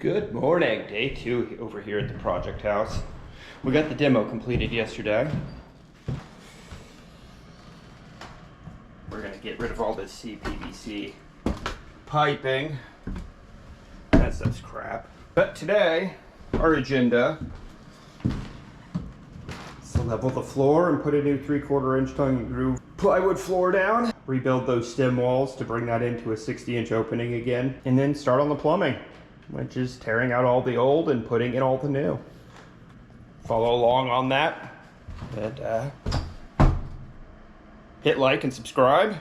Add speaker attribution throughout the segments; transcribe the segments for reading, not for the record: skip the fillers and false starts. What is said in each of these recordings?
Speaker 1: Good morning, day 2 over here at the project house. We got the demo completed yesterday. We're gonna get rid of all this CPVC piping. That stuff's crap. But today, our agenda is to level the floor and put a new 3/4 inch tongue and groove plywood floor down. Rebuild those stem walls to bring that into a 60-inch opening again. And then start on the plumbing, which is tearing out all the old and putting in all the new. Follow along on that, and hit like and subscribe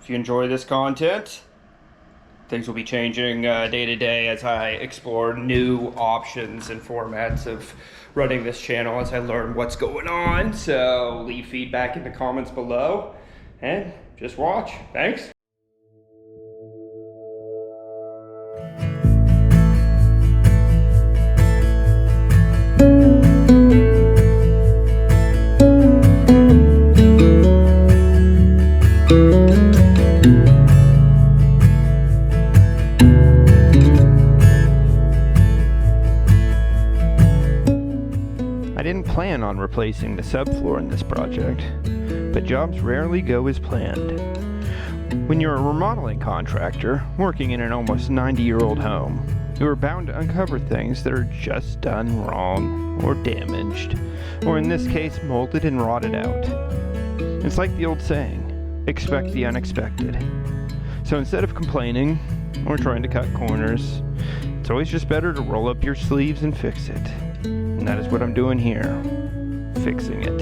Speaker 1: if you enjoy this content. Things will be changing day to day as I explore new options and formats of running this channel as I learn what's going on. So leave feedback in the comments below and just watch. Thanks. I didn't plan on replacing the subfloor in this project, but jobs rarely go as planned. When you're a remodeling contractor working in an almost 90-year-old home, you are bound to uncover things that are just done wrong or damaged, or in this case, molded and rotted out. It's like the old saying, expect the unexpected. So instead of complaining or trying to cut corners, it's always just better to roll up your sleeves and fix it. And that is what I'm doing here, fixing it.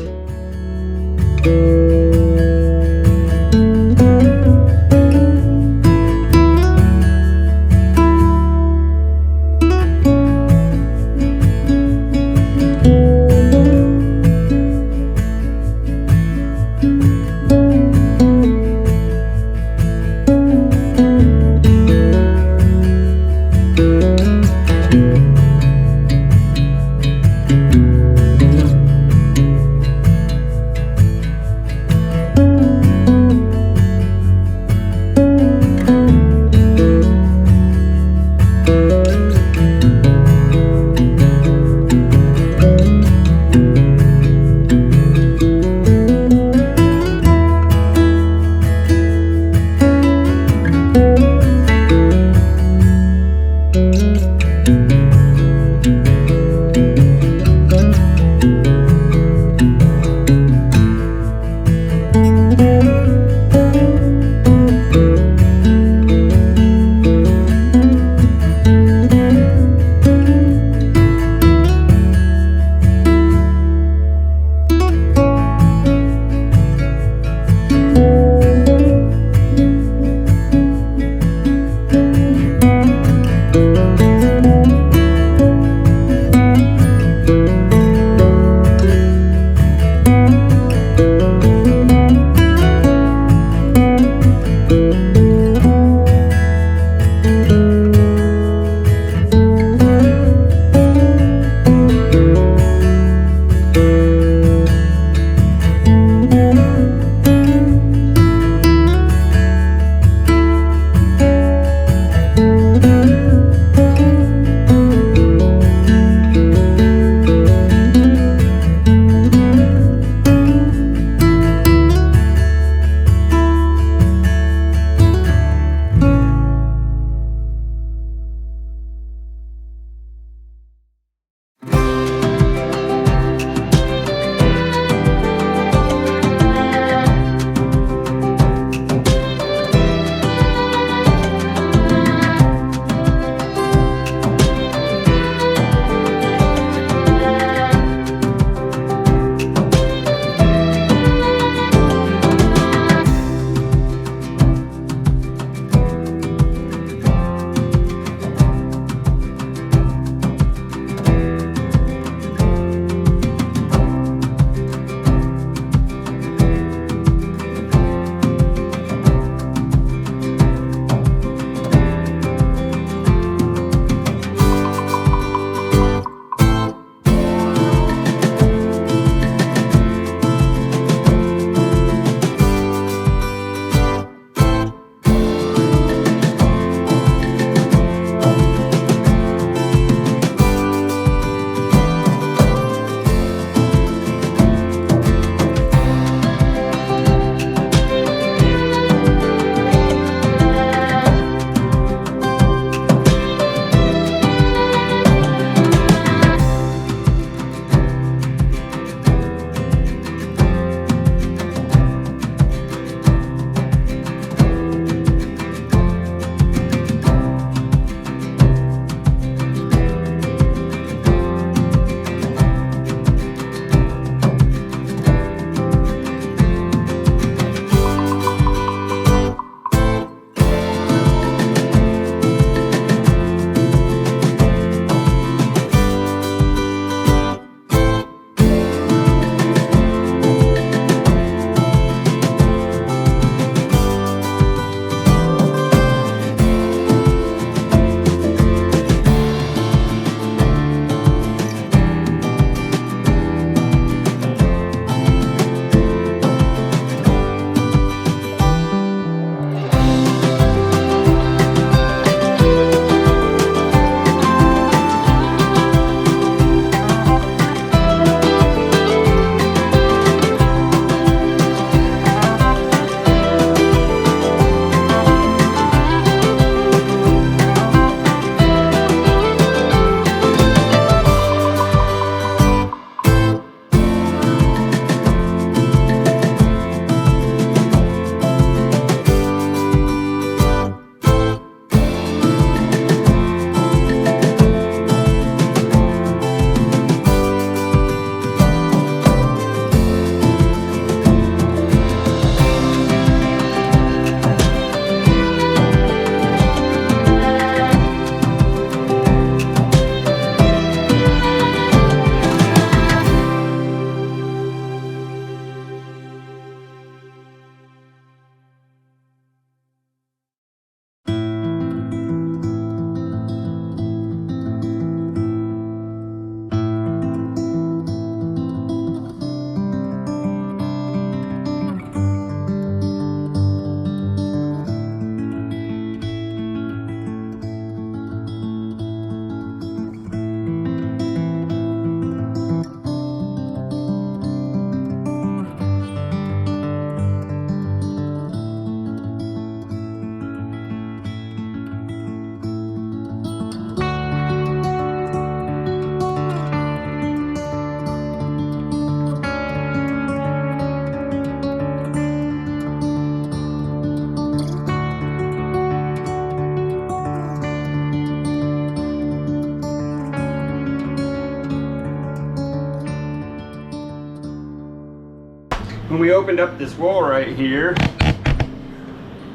Speaker 1: When we opened up this wall right here,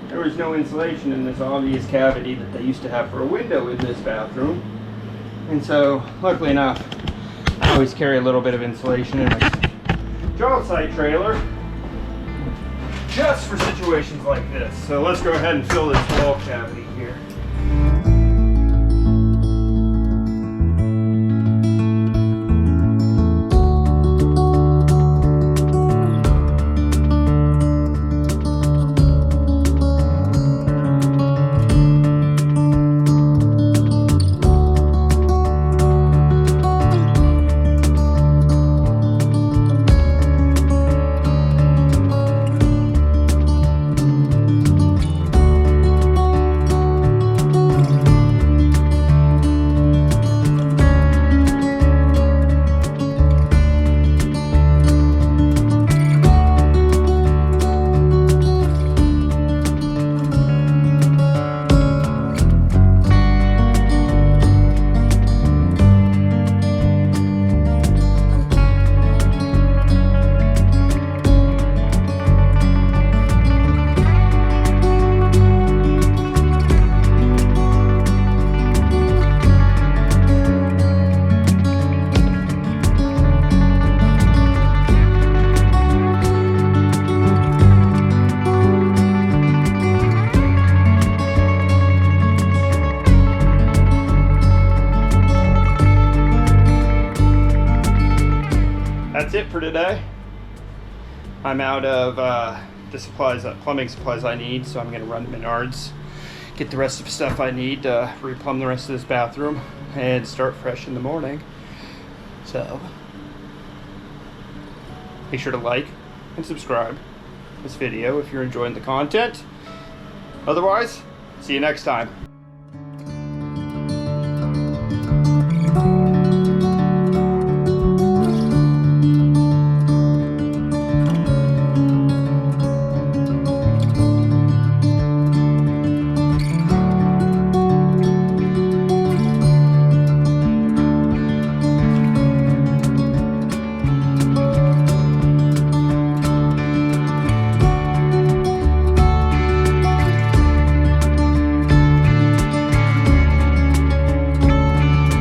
Speaker 1: there was no insulation in this obvious cavity that they used to have for a window in this bathroom. And so, luckily enough, I always carry a little bit of insulation in my job site trailer, just for situations like this. So let's go ahead and fill this wall cavity here. That's it for today. I'm out of the supplies, plumbing supplies I need, so I'm going to run to Menards, get the rest of the stuff I need to replumb the rest of this bathroom and start fresh in the morning. So be sure to like and subscribe this video if you're enjoying the content. Otherwise, see you next time.